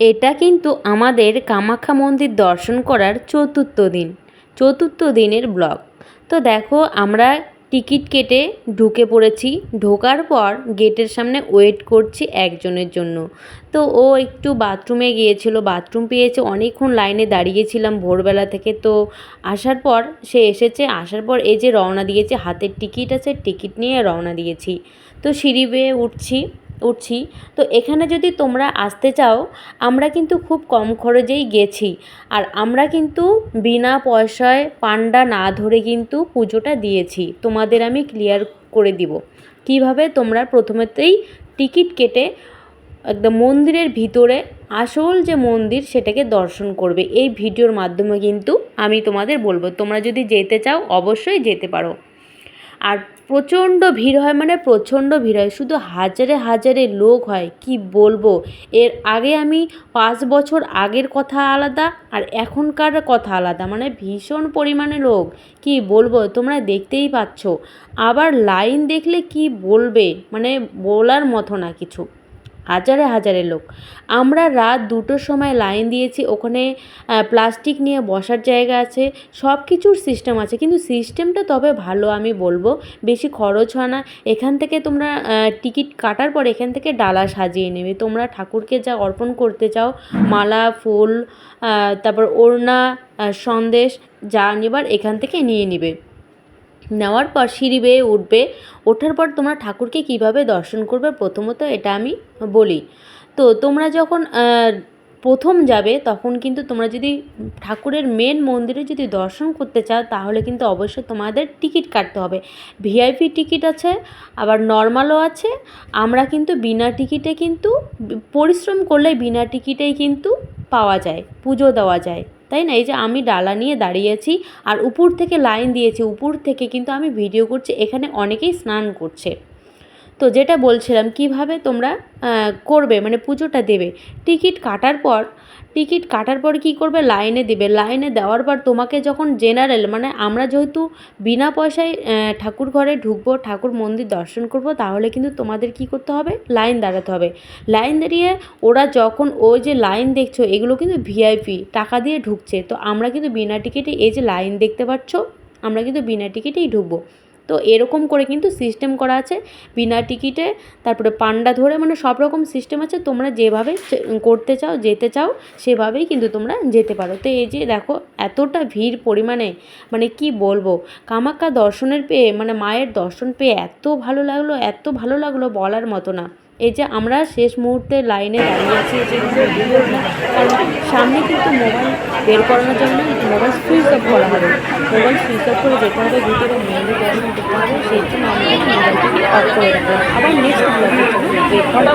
এটা কিন্তু আমাদের কামাখ্যা মন্দির দর্শন করার চতুর্থ দিনের ব্লগ। তো দেখো আমরা টিকিট কেটে ঢুকে পড়েছি। ঢোকার পর গেটের সামনে ওয়েট করছি একজনের জন্য। তো ও একটু বাথরুমে গিয়েছিল, বাথরুম পেয়েছে, অনেকক্ষণ লাইনে দাঁড়িয়েছিলাম ভোরবেলা থেকে। তো আসার পর সে এসেছে, আসার পর এই যে রওনা দিয়েছে, হাতের টিকিট আছে, টিকিট নিয়ে রওনা দিয়েছি। তো সিঁড়ি বেয়ে উঠছি। তো এখানে যদি তোমরা আসতে চাও, আমরা কিন্তু খুব কম খরচেই গেছি। আর আমরা কিন্তু বিনা পয়সায় পান্ডা না ধরে কিন্তু পুজোটা দিয়েছি। তোমাদের আমি ক্লিয়ার করে দিব কিভাবে তোমরা প্রথমেতেই টিকিট কেটে একদম মন্দিরের ভিতরে আসল যে মন্দির সেটাকে দর্শন করবে। এই ভিডিওর মাধ্যমে কিন্তু আমি তোমাদের বলবো, তোমরা যদি যেতে চাও অবশ্যই যেতে পারো। আর প্রচণ্ড ভিড় হয়, মানে প্রচণ্ড ভিড় হয়, শুধু হাজারে হাজারে লোক হয়, কি বলবো। এর আগে আমি 5 বছর আগের কথা আলাদা আর এখনকার কথা আলাদা, মানে ভীষণ পরিমাণে লোক, কি বলবো, তোমরা দেখতেই পাচ্ছ। আবার লাইন দেখলে কি বলবে, মানে বলার মতো না কিছু, হাজারে হাজারে লোক। আমরা রাত 2টোর সময় লাইন দিয়েছি। ওখানে প্লাস্টিক নিয়ে বসার জায়গা আছে, সব কিছুর সিস্টেম আছে, কিন্তু সিস্টেমটা তবে ভালো আমি বলবো, বেশি খরচ হয় না। এখান থেকে তোমরা টিকিট কাটার পর এখান থেকে ডালা সাজিয়ে নেবে, তোমরা ঠাকুরকে যা অর্পণ করতে চাও, মালা, ফুল, তারপর ওড়না, সন্দেশ, যা নেবার এখান থেকে নিয়ে নিবে। নেওয়ার পর সিঁড়ি বেয়ে উঠবে। ওঠার পর তোমরা ঠাকুরকে কিভাবে দর্শন করবে প্রথমত এটা আমি বলি। তো তোমরা যখন প্রথম যাবে তখন কিন্তু তোমরা যদি ঠাকুরের মেন মন্দিরে যদি দর্শন করতে চাও তাহলে কিন্তু অবশ্যই তোমাদের টিকিট কাটতে হবে। ভিআইপি টিকিট আছে, আবার নর্মালও আছে। আমরা কিন্তু বিনা টিকিটে কিন্তু পরিশ্রম করলে বিনা টিকিটেই কিন্তু পাওয়া যায়, পুজো দেওয়া যায়, তাই না? এই যে আমি ডালা নিয়ে দাঁড়িয়েছি আর উপর থেকে লাইন দিয়েছি, উপর থেকে কিন্তু আমি ভিডিও করছি, এখানে অনেকেই স্নান করছে। তো যেটা বলছিলাম কিভাবে তোমরা করবে, মানে পুজোটা দেবে। টিকিট কাটার পর কী করবে, লাইনে দেবে। লাইনে দেওয়ার পর তোমাকে যখন জেনারেল, মানে আমরা যেহেতু বিনা পয়সায় ঠাকুর ঘরে ঢুকবো, ঠাকুর মন্দির দর্শন করব, তাহলে কিন্তু তোমাদের কি করতে হবে, লাইন দাঁড়াতে হবে। লাইন দাঁড়িয়ে ওরা যখন ওই যে লাইন দেখছো এগুলো কিন্তু ভিআইপি টাকা দিয়ে ঢুকছে, তো আমরা কিন্তু বিনা টিকিটে, এই যে লাইন দেখতে পাচ্ছ, আমরা কিন্তু বিনা টিকিটেই ঢুকবো। তো এরকম করে কিন্তু সিস্টেম করা আছে, বিনা টিকিটে, তারপরে পান্ডা ধরে, মানে সব রকম সিস্টেম আছে। তোমরা যেভাবে করতে চাও, যেতে চাও, সেভাবেই কিন্তু তোমরা যেতে পারো। তো এই যে দেখো এতটা ভিড় পরিমাণে, মানে কি বলবো, কামাখ্যা দর্শনের পেয়ে, মানে মায়ের দর্শন পেয়ে এত ভালো লাগলো বলার মতো না। এই যে আমরা শেষ মুহূর্তে লাইনে দাঁড়িয়ে আছি, এই যে ভিডিও না, কারণ সামনে কিন্তু মোবাইল বের করানোর জন্য মোবাইল সুইচ অফ করা হবে, মোবাইল সুইচ অফ করে যেতে হবে ভিতরে, মন্দির দর্শন করতে হবে। সেই জন্য আমরা মোবাইলটাকে অফ করে রাখলাম। আবার নেক্সট ব্লগের জন্য ওয়েট করা।